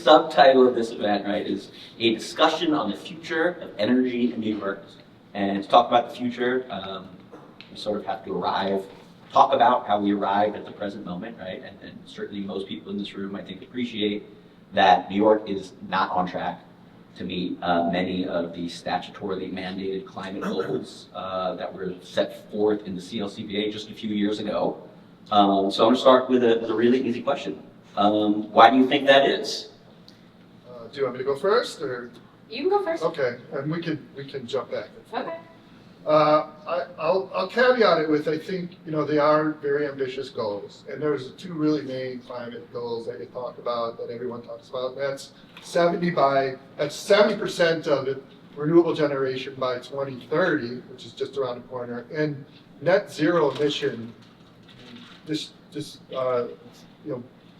subtitle of this event, right, is a discussion on the future of energy in New York. And to talk about the future, we sort of have to talk about how we arrived at the present moment, right? And certainly most people in this room, I think, appreciate that New York is not on track to meet many of the statutorily mandated climate goals that were set forth in the CLCPA just a few years ago. So I'm going to start with a really easy question. Why do you think that is? Do you want me to go first, or? You can go first. Okay, and we can jump back. Okay. I'll caveat it with, I think, they are very ambitious goals, and there's two really main climate goals that you talk about, that everyone talks about. That's 70% of it renewable generation by 2030, which is just around the corner, and net zero emission,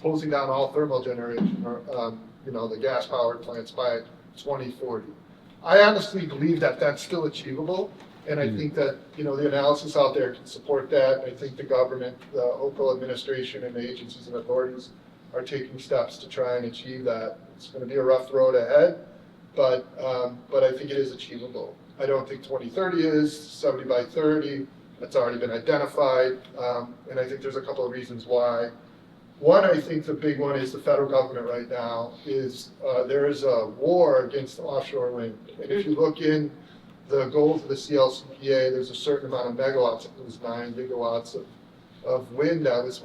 closing down all thermal generation, or the gas powered plants by 2040. I honestly believe that that's still achievable. And I think that, the analysis out there can support that. I think the government, the local administration and the agencies and authorities are taking steps to try and achieve that. It's going to be a rough road ahead, but I think it is achievable. I don't think 2030 is, 70 by 30, that's already been identified. And I think there's a couple of reasons why. One, I think the big one is the federal government right now is, there is a war against offshore wind. And if you look in the goals of the CLCPA, there's a certain amount of megawatts. It was 9 gigawatts of wind that was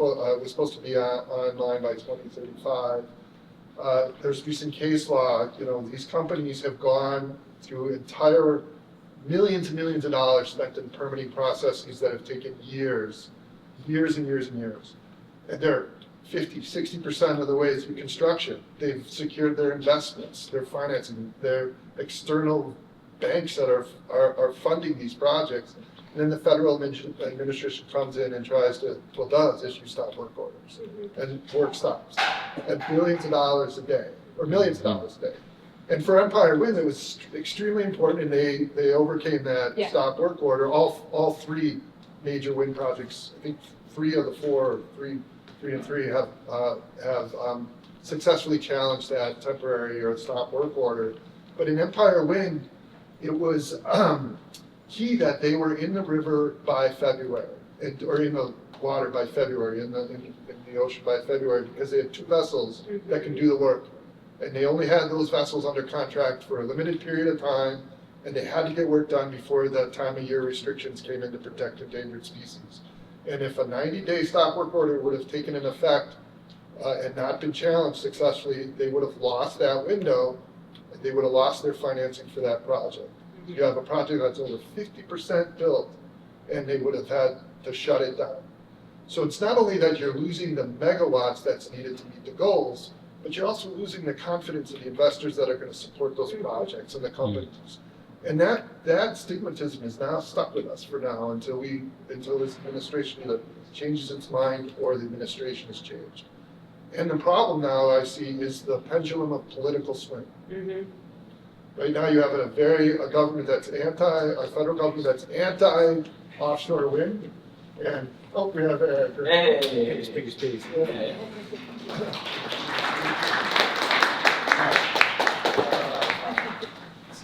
supposed to be online by 2035. There's recent case law. These companies have gone through entire millions and millions of dollars spent in permitting processes that have taken years and years and years. And they're 50-60% of the way through construction. They've secured their investments, their financing, their external banks that are funding these projects, and then the federal administration comes in and tries to, does issue stop work orders, and work stops at billions of dollars a day, or millions of dollars a day. And for Empire Wind, it was extremely important, and they overcame that stop work order. All three major wind projects, I think 3 of the 4, 3 and 3 have successfully challenged that temporary or stop work order. But in Empire Wind, it was key that they were in the river by February, or in the water by February, in the ocean by February, because they had 2 vessels that can do the work. And they only had those vessels under contract for a limited period of time, and they had to get work done before the time of year restrictions came in to protect endangered species. And if a 90-day stop work order would have taken an effect and not been challenged successfully, they would have lost that window. They would have lost their financing for that project. You have a project that's over 50% built, and they would have had to shut it down. So it's not only that you're losing the megawatts that's needed to meet the goals, but you're also losing the confidence of the investors that are going to support those projects and the companies. And that stigmatism is now stuck with us for now until this administration either changes its mind or the administration is changed. And the problem now I see is the pendulum of political swing. Right now you have a government that's a federal government that's anti-offshore wind, and we have Hey. Space. Hey.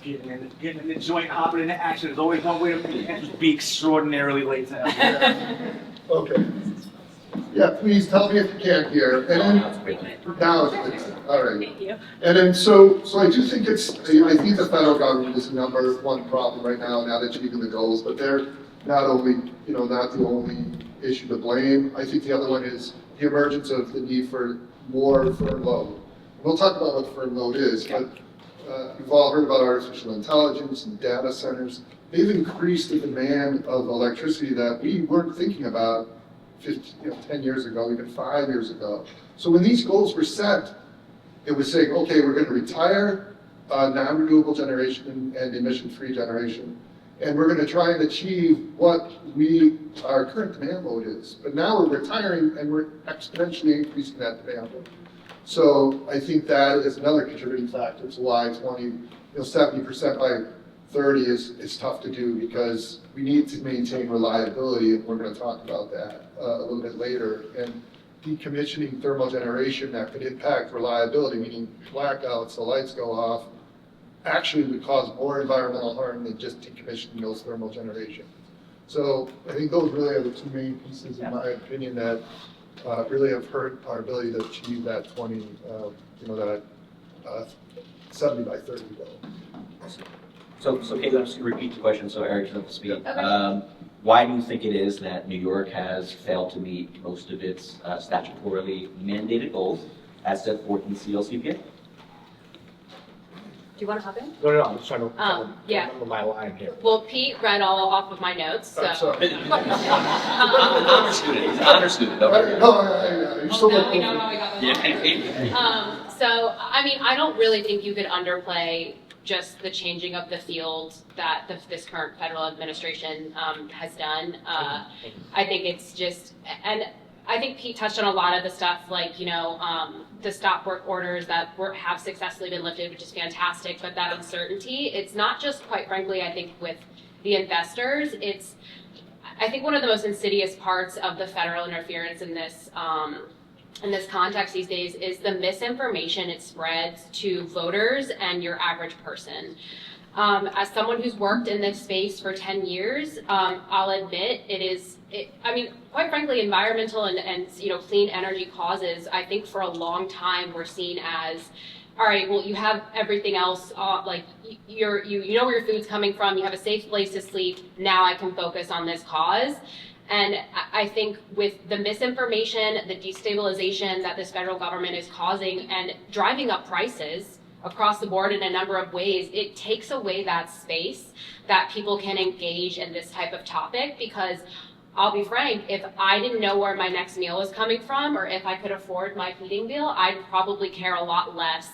Getting in the joint, hopping into action. There's always one way to be, and just be extraordinarily late to everything. Okay. Yeah, please tell me if you can't hear. And then now it's all right. Thank you. And then so I do think I think the federal government is the number one problem right now, not achieving the goals, but they're not the only issue to blame. I think the other one is the emergence of the need for more firm load. We'll talk about what firm load is, but you've all heard about artificial intelligence and data centers. They've increased the demand of electricity that we weren't thinking about 10 years ago, even 5 years ago. So when these goals were set, it was saying, okay, we're going to retire non-renewable generation and emission-free generation, and we're going to try and achieve what our current demand load is. But now we're retiring and we're exponentially increasing that demand load. So I think that is another contributing factor to why 70% by 30 is tough to do, because we need to maintain reliability, and we're going to talk about that a little bit later. And decommissioning thermal generation that could impact reliability, meaning blackouts, the lights go off, actually would cause more environmental harm than just decommissioning those thermal generation. So I think those really are the two main pieces, in my opinion, that really have hurt our ability to achieve that 70 by 30 goal. So Caitlin, I'm just going to repeat the question so Eric's up to speed. Okay. Why do you think it is that New York has failed to meet most of its statutorily mandated goals as set forth in CLCPA? Do you want to hop in? No, I'm just trying to Yeah. remember my line here. Well, Pete read all off of my notes, so. I'm sorry. He's an honor student. He's an honor student. Don't worry. No, you're so Now we know how we got this. Yeah. So, I mean, I don't really think you could underplay just the changing of the field that this current federal administration has done. I think it's just, and I think Pete touched on a lot of the stuff, like, the stop work orders that have successfully been lifted, which is fantastic, but that uncertainty, it's not just, quite frankly, I think with the investors, I think one of the most insidious parts of the federal interference in this context these days is the misinformation it spreads to voters and your average person. As someone who's worked in this space for 10 years, I'll admit quite frankly, environmental and clean energy causes, I think for a long time were seen as, all right, well, you have everything else, like you know where your food's coming from, you have a safe place to sleep, now I can focus on this cause. And I think with the misinformation, the destabilization that this federal government is causing and driving up prices across the board in a number of ways, it takes away that space that people can engage in this type of topic. Because I'll be frank, if I didn't know where my next meal was coming from or if I could afford my heating bill, I'd probably care a lot less.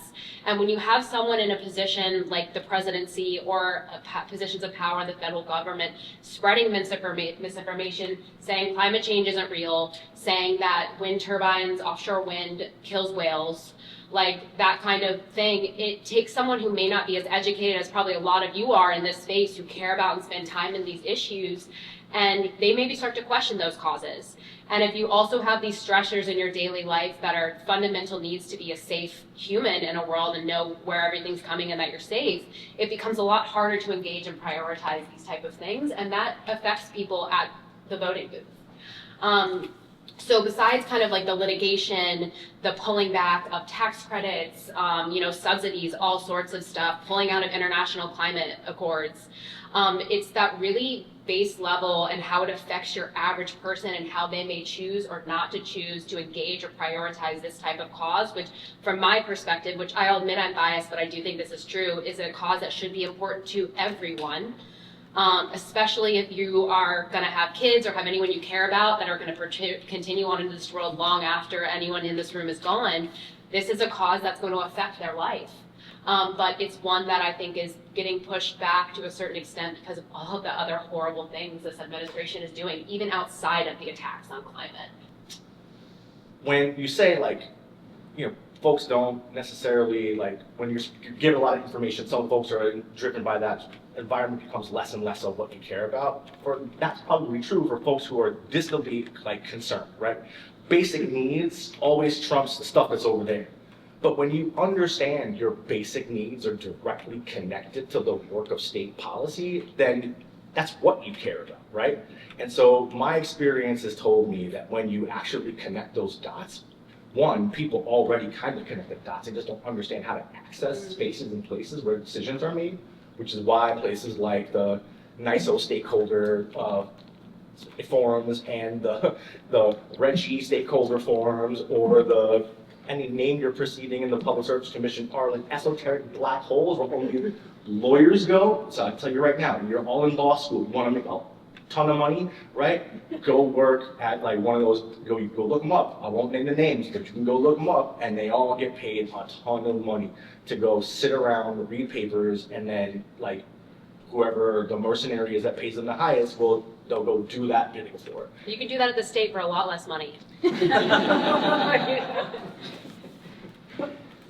And when you have someone in a position like the presidency or positions of power in the federal government spreading misinformation, saying climate change isn't real, saying that wind turbines, offshore wind kills whales, like that kind of thing, it takes someone who may not be as educated as probably a lot of you are in this space, who care about and spend time in these issues, and they maybe start to question those causes. And if you also have these stressors in your daily life that are fundamental needs to be a safe human in a world and know where everything's coming and that you're safe, it becomes a lot harder to engage and prioritize these type of things, and that affects people at the voting booth. So besides kind of like the litigation, the pulling back of tax credits, subsidies, all sorts of stuff, pulling out of international climate accords, it's that really base level and how it affects your average person and how they may choose or not to choose to engage or prioritize this type of cause, which from my perspective, which I'll admit I'm biased, but I do think this is true, is a cause that should be important to everyone. Especially if you are going to have kids or have anyone you care about that are going to continue on in this world long after anyone in this room is gone. This is a cause that's going to affect their life. But it's one that I think is getting pushed back to a certain extent because of all of the other horrible things this administration is doing, even outside of the attacks on climate. When you say, folks don't necessarily, when you give a lot of information, some folks are driven by that, environment becomes less and less of what you care about. That's probably true for folks who are distantly, concerned, right? Basic needs always trumps the stuff that's over there. But when you understand your basic needs are directly connected to the work of state policy, then that's what you care about, right? And so my experience has told me that when you actually connect those dots, one, people already kind of connect the dots, they just don't understand how to access spaces and places where decisions are made, which is why places like the NISO stakeholder forums and the REGI stakeholder forums or any name you're proceeding in the Public Service Commission are like esoteric black holes where only lawyers go. So I'll tell you right now, you're all in law school, you want to make a ton of money, right? Go work at one of those, go look them up. I won't name the names, but you can go look them up, and they all get paid a ton of money to go sit around, read papers, and then whoever the mercenary is that pays them the highest, they'll go do that bidding for it. You can do that at the state for a lot less money.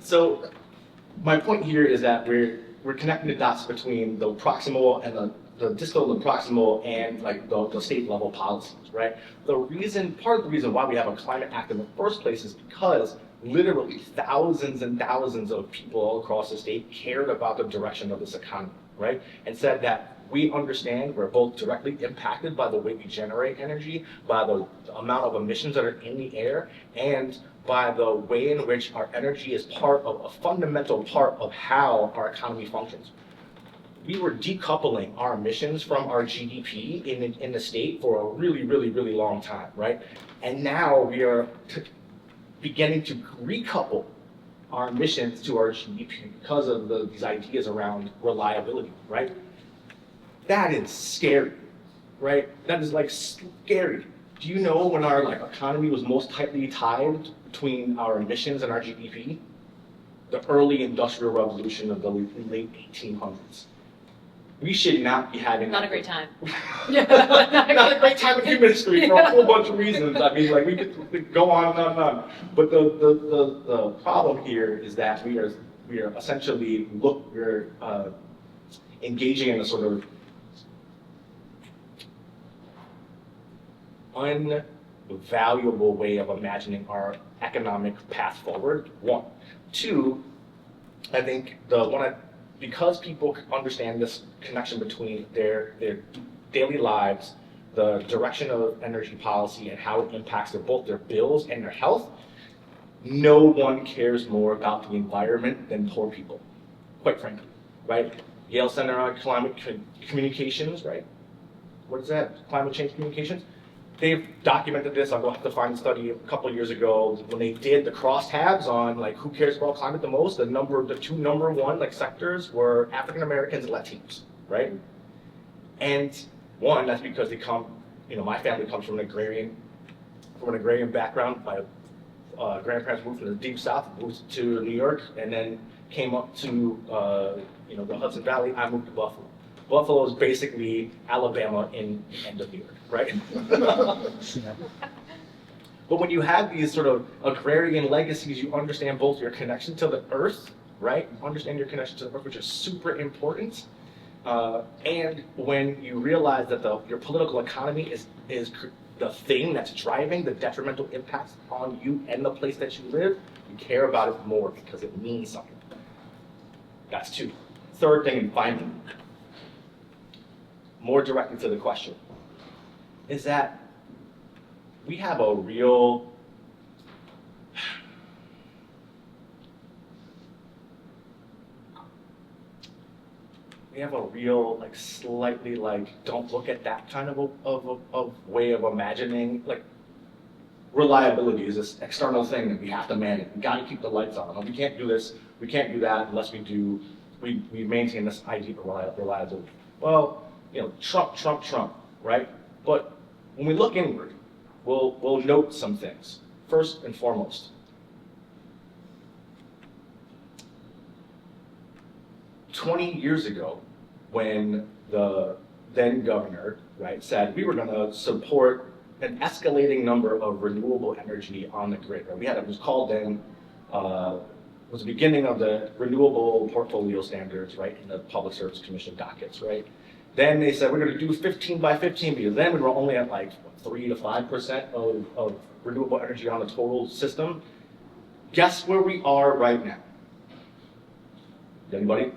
So my point here is that we're connecting the dots between the proximal and distal, the proximal, and like the state level policies, right? Part of the reason why we have a climate act in the first place is because literally thousands and thousands of people all across the state cared about the direction of this economy, right? And said that we understand we're both directly impacted by the way we generate energy, by the amount of emissions that are in the air, and by the way in which our energy is part of a fundamental part of how our economy functions. We were decoupling our emissions from our GDP in the state for a really, really, really long time, right? And now we are beginning to recouple our emissions to our GDP because of these ideas around reliability, right? That is scary, right? That is like scary. Do you know when our like economy was most tightly tied between our emissions and our GDP? The early industrial revolution of the late 1800s. We should not be having Not a great time. not a great time in human history for a whole bunch of reasons. I mean, like we could go on and on and on. But the problem here is that we are essentially engaging in a sort of unvaluable way of imagining our economic path forward. One. Two, I think because people understand this connection between their daily lives, the direction of energy policy, and how it impacts both their bills and their health, no one cares more about the environment than poor people, quite frankly, right? Yale Center on Climate Communications, right? What is that? Climate change communications? They've documented this. I'll have to find a study a couple of years ago when they did the crosstabs on like who cares about climate the most. The two number one like sectors were African Americans and Latinos, right? And one, that's because they come. My family comes from an agrarian background. My grandparents moved from the deep south, moved to New York, and then came up to the Hudson Valley. I moved to Buffalo. Buffalo is basically Alabama in the end of New York, right? But when you have these sort of agrarian legacies, you understand both your connection to the earth, right? You understand your connection to the earth, which is super important. And when you realize that your political economy is the thing that's driving the detrimental impacts on you and the place that you live, you care about it more because it means something. That's two. Third thing, and finally, more directly to the question, is that we have a real like slightly like don't look at that kind of way of imagining. Like reliability is this external thing that we have to manage. We got to keep the lights on. We can't do this. We can't do that unless we maintain this idea of reliability. Well, Trump, right? But when we look inward, we'll note some things. First and foremost, 20 years ago, when the then governor, right, said we were going to support an escalating number of renewable energy on the grid. Right? It was called then, was the beginning of the renewable portfolio standards, right, in the Public Service Commission dockets, right? Then they said we're going to do 15 by 15 because then we were only at like 3 to 5% of renewable energy on the total system. Guess where we are right now? Anybody?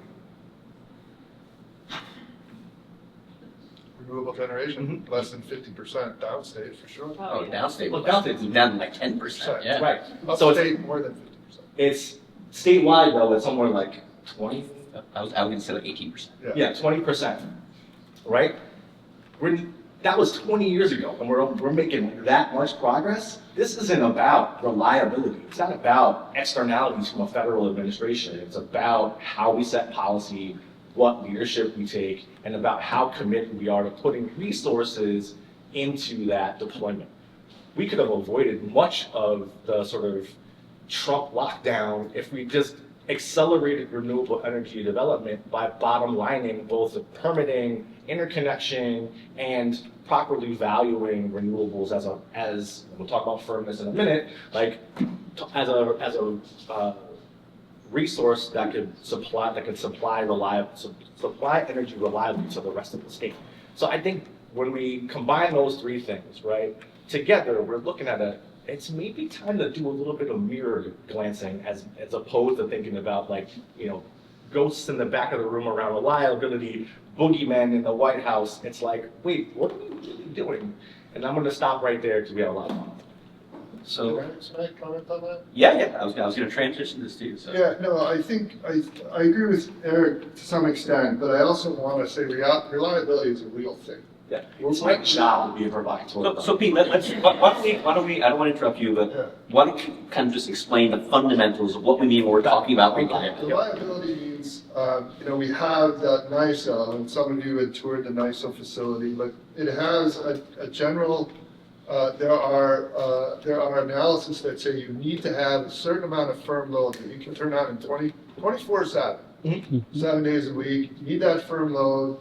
Renewable generation, less than 50% downstate for sure. Oh, downstate. Well, downstate's down like 10%. Yeah. Right. So it's more than 50%. It's statewide though. It's somewhere like 20. I was going to say like 18%. Yeah, 20%. Right? That was 20 years ago, and we're making that much progress. This isn't about reliability. It's not about externalities from a federal administration. It's about how we set policy, what leadership we take, and about how committed we are to putting resources into that deployment. We could have avoided much of the sort of Trump lockdown if we just accelerated renewable energy development by bottom lining both the permitting, interconnection, and properly valuing renewables as we'll talk about firmness in a minute, like as a resource that could supply supply energy reliably to the rest of the state. So I think when we combine those three things, right, together, we're looking at it's maybe time to do a little bit of mirror glancing as opposed to thinking about like, ghosts in the back of the room around reliability, boogeymen in the White House. It's like, wait, what are we really doing? And I'm going to stop right there because we have a lot of fun. So, Can I comment on that? yeah, I was going to transition this to you. So. Yeah, no, I think, I agree with Eric to some extent, but I also want to say reliability is a real thing. Yeah. It's my job to be a provider. So Pete, why don't we, I don't want to interrupt you, but why don't you kind of just explain the fundamentals of what we mean when we're talking about reliability? Reliability means, we have that NISO, and some of you had toured the NISO facility, but it has a general, there are analyses that say you need to have a certain amount of firm load that you can turn on in 24/7, 7 days a week. You need that firm load.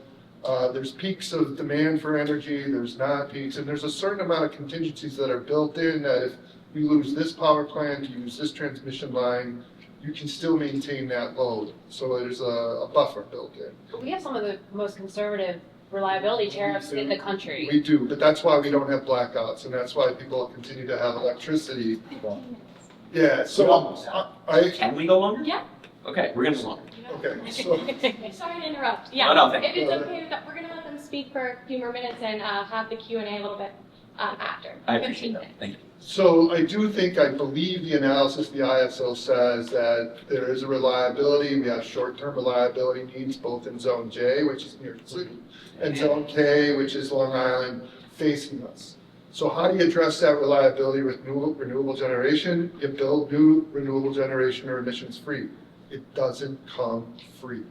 There's peaks of demand for energy, there's not peaks, and there's a certain amount of contingencies that are built in that if you lose this power plant, you use this transmission line, you can still maintain that load. So there's a buffer built in. We have some of the most conservative reliability tariffs in the country. We do, but that's why we don't have blackouts, and that's why people continue to have electricity. Yeah, so Can we go longer? Yeah. Okay, we're going to go longer. okay, so Sorry to interrupt. Yeah, No, thank if it's okay, we're going to let them speak for a few more minutes and have the Q&A a little bit after. I appreciate that. Thank you. So I believe the analysis, the ISO says that there is a reliability, we have short-term reliability needs both in Zone J, which is near the city, and Zone K, which is Long Island, facing us. So how do you address that reliability with renewable generation? You build new renewable generation or emissions-free. It doesn't come free.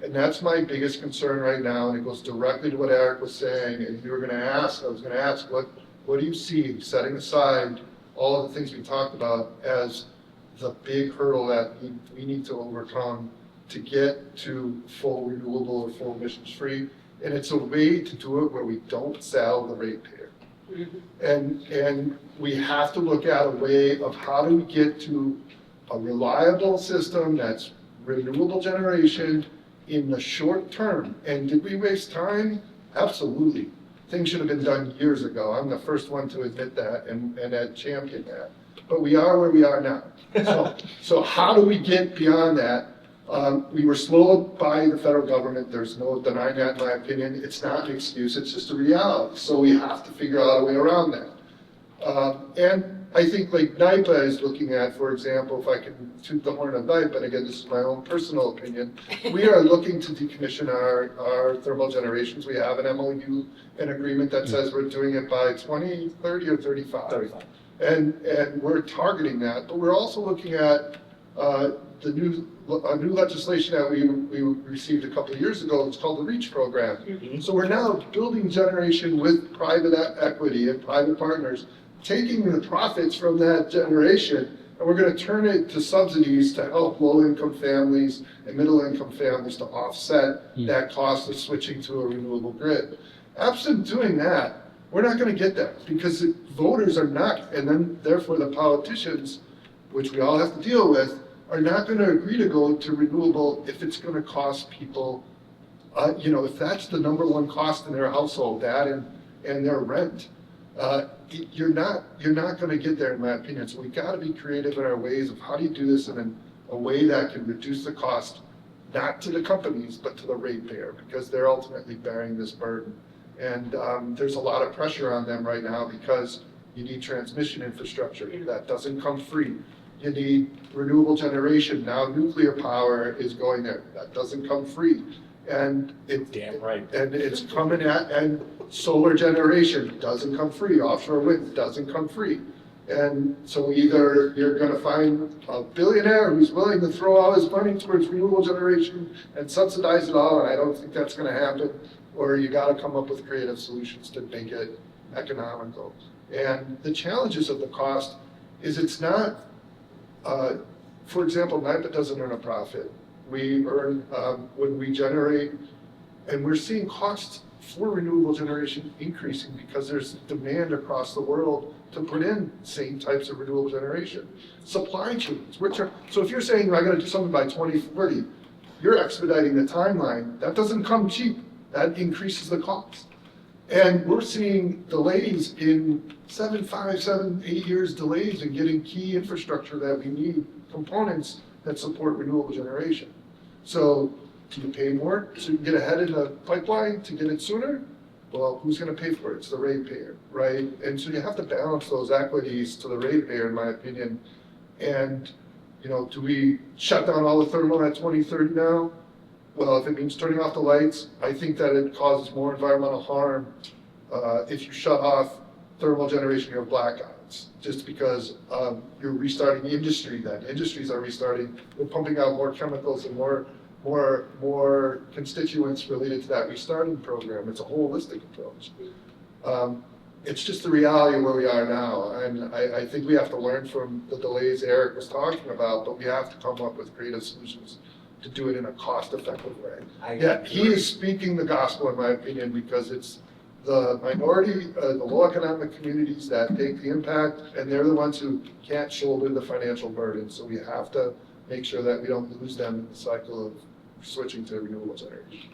And that's my biggest concern right now, and it goes directly to what Eric was saying, and I was going to ask, what do you see, setting aside all of the things we talked about, as the big hurdle that we need to overcome to get to full renewable or full emissions free? And it's a way to do it where we don't sell the ratepayer. And we have to look at a way of how do we get to a reliable system that's renewable generation in the short term. And did we waste time? Absolutely. Things should have been done years ago. I'm the first one to admit that and had championed that. But we are where we are now. So how do we get beyond that? We were slowed by the federal government. There's no denying that, in my opinion. It's not an excuse. It's just a reality. So we have to figure out a way around that. And I think like NIPA is looking at, for example, if I can toot the horn of NIPA, and again, this is my own personal opinion, we are looking to decommission our thermal generations. We have an MOU, an agreement that says we're doing it by 2030 or 35. 35. And we're targeting that, but we're also looking at the new legislation that we received a couple of years ago. It's called the REACH program. Mm-hmm. So we're now building generation with private equity and private partners, taking the profits from that generation, and we're going to turn it to subsidies to help low-income families and middle-income families to offset that cost of switching to a renewable grid. Absent doing that, we're not going to get there because the voters are not, and then therefore the politicians, which we all have to deal with, are not going to agree to go to renewable if it's going to cost people, if that's the number one cost in their household, that and their rent. You're not going to get there, in my opinion. So we got to be creative in our ways of how do you do this in a way that can reduce the cost, not to the companies, but to the ratepayer, because they're ultimately bearing this burden. And there's a lot of pressure on them right now because you need transmission infrastructure. That doesn't come free. You need renewable generation. Now nuclear power is going there. That doesn't come free. And damn right. And it's coming and solar generation doesn't come free. Offshore wind doesn't come free. And so either you're going to find a billionaire who's willing to throw all his money towards renewable generation and subsidize it all, and I don't think that's going to happen, or you got to come up with creative solutions to make it economical. And the challenges of the cost is it's not, for example, NIPA doesn't earn a profit. We earn, when we generate, and we're seeing costs for renewable generation increasing because there's demand across the world to put in same types of renewable generation. Supply chains, so if you're saying I gotta do something by 2040, you're expediting the timeline. That doesn't come cheap. That increases the cost. And we're seeing delays in 8 years delays in getting key infrastructure that we need, components that support renewable generation. So do you pay more to get ahead in the pipeline to get it sooner? Well, who's gonna pay for it? It's the ratepayer, right? And so you have to balance those equities to the ratepayer, in my opinion. And, do we shut down all the thermal at 2030 now? Well, if it means turning off the lights, I think that it causes more environmental harm. If you shut off thermal generation, you have blackouts, just because you're restarting the industry then. Industries are restarting, we're pumping out more chemicals and more constituents related to that restarting program. It's a holistic approach. It's just the reality of where we are now. And I think we have to learn from the delays Eric was talking about, but we have to come up with creative solutions to do it in a cost-effective way. He is speaking the gospel, in my opinion, because it's the minority, the low economic communities that take the impact, and they're the ones who can't shoulder the financial burden. So we have to make sure that we don't lose them in the cycle of switching to renewable generation.